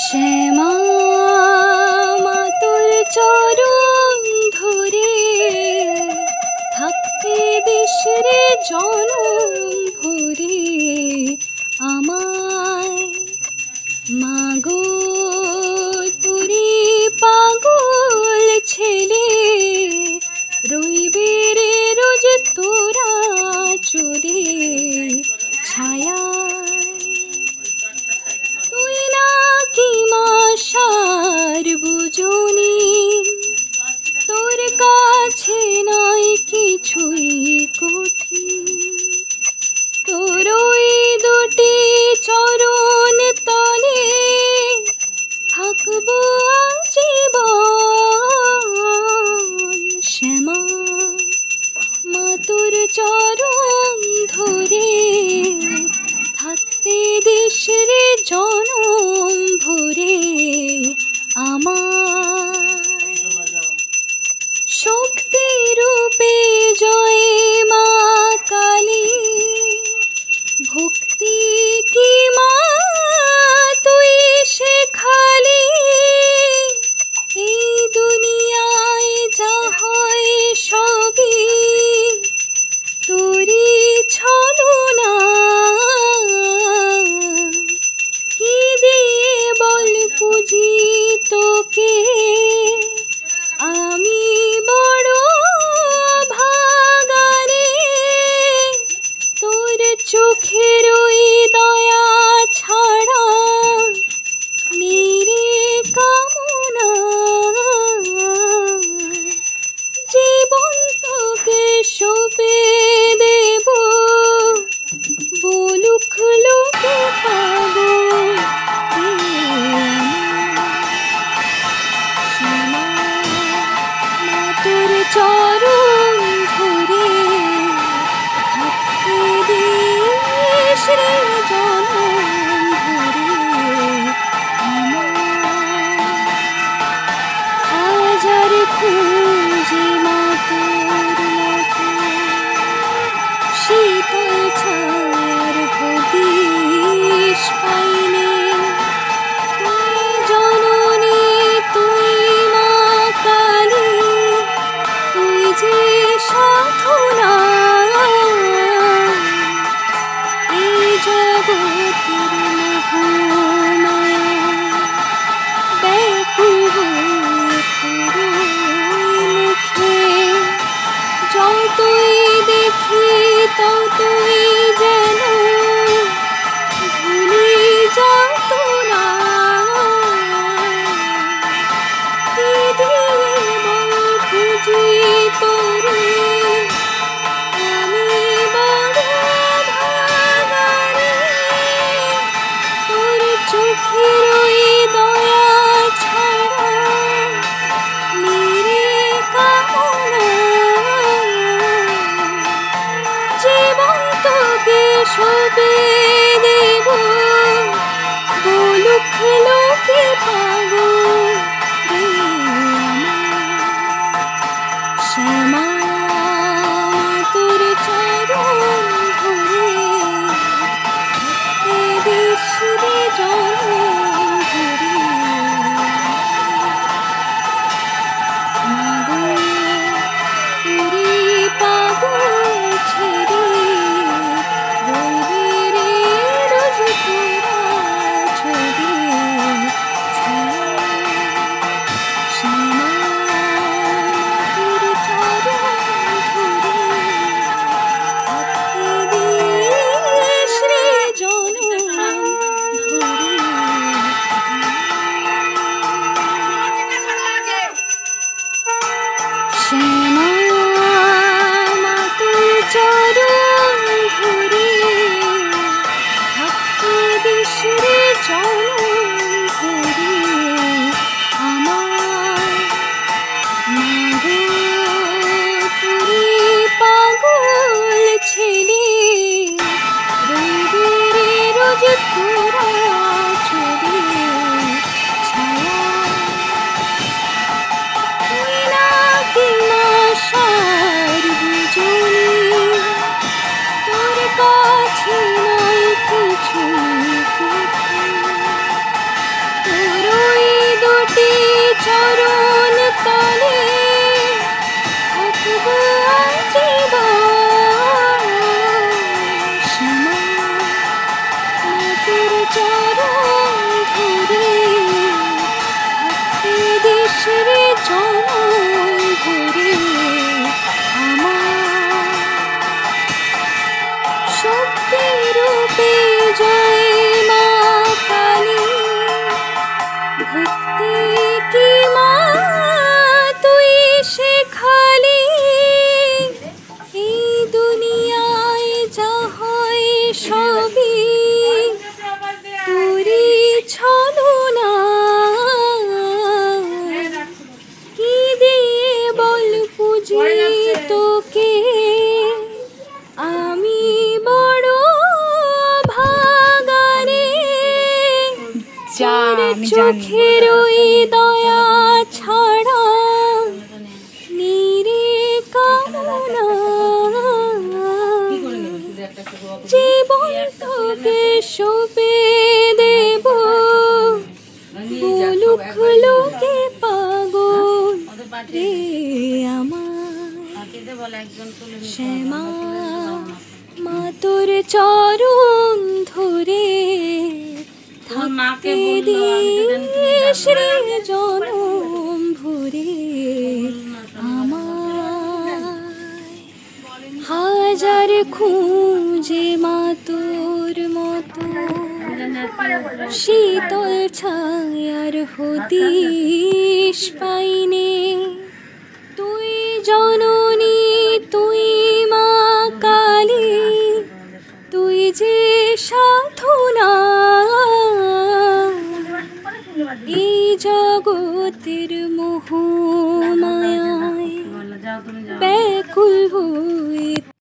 শ্যামা মা তোর চরণ ধরে থাকতে দিস রে জনম ভরে আমায়। মাগো তোরে পাগল ছেলে রইবে রে রোজ তোরা চলে ছায়ায়। তুই না কি মাসার বুঝনি তোর কাছে নয় কিছুই কঠিন। তোর ওই দুটি চরণ তলে থাকবো আজীবন। শ্যামা মা তোর চরণ ধরে থাকতে দিস রে জনম ভরে আমায়। শক্তি রূপে জয় মা কালী ভক্তি কি মা তুই শেখালি। এই দুনিয়ায় যা হয় সবই তোরই ছলনা। কি দিয়ে বল পুজি তোকে আমি বড় ভাগারে। তোর চোখের ওই দয়া ছাড়া নিরে কামনা। জীবন তোকে সঁপে দেব বলুক লোকে পাবো। শ্যামা মা তোর চরণ ধরে থাকতে দিস রে জনম ভরে আমায়। হাজার খুঁজে মা তোর মতো শীতল ছায়ার হদিস পাইনে। তুই জননী তুই মা কালী তুই যে সাধনা। এই জগতের মোহমায়া ব্যাকুল হয়ে মুখে যতই দেখি ততই যেন ভুলি যাতনা। কি দিয়ে বল খুঁজি তোরে আমি বড় ভাগারে। তোর চোখের ওই দয়া ছাড়া নিরে কামনা। জীবন তোকে সঁপে দেব বলুক লোকে পাবো রে আমায়। শ্যামা তোর চরণ ধরে থাকতে দিস রে জনম ভরে। মাগো তোরে পাগল ছেড়ে রইবে রে রোজ তোরা ছড়ে ছায়া। চরণ তলে থাকবো আজীবন। শ্যামা মাতোর চরণ ধরে থাকতে দিস রে জনম ভরে আমার। শক্তি রূপে জয় মা কালী, ভক্তি কি মা তুই শেখালি। এই দুনিয়ায় যা হয় সবই তোরই ছলনা। কি দিয়ে বল পুজি তোকে, আমি বড় ভাগারে। চোখের ওই দয়া ছাড়া নিরে কামনা। জীবন তোকে সঁপে দেব, বলুক লোকে পাগল রে আমার। শ্যামা মাতোর চরণ ধরে থাকতে দিস রে জনম ভরে আমায়। হাজার খুঁজে মাতোর মতো শীতল ছায়ার হদিশ পাইনে। তুই জননী তুই মা কালী, তুই যে সাধনা। এই জগতের মোহ মায়ায় ব্যাকুল হয়ে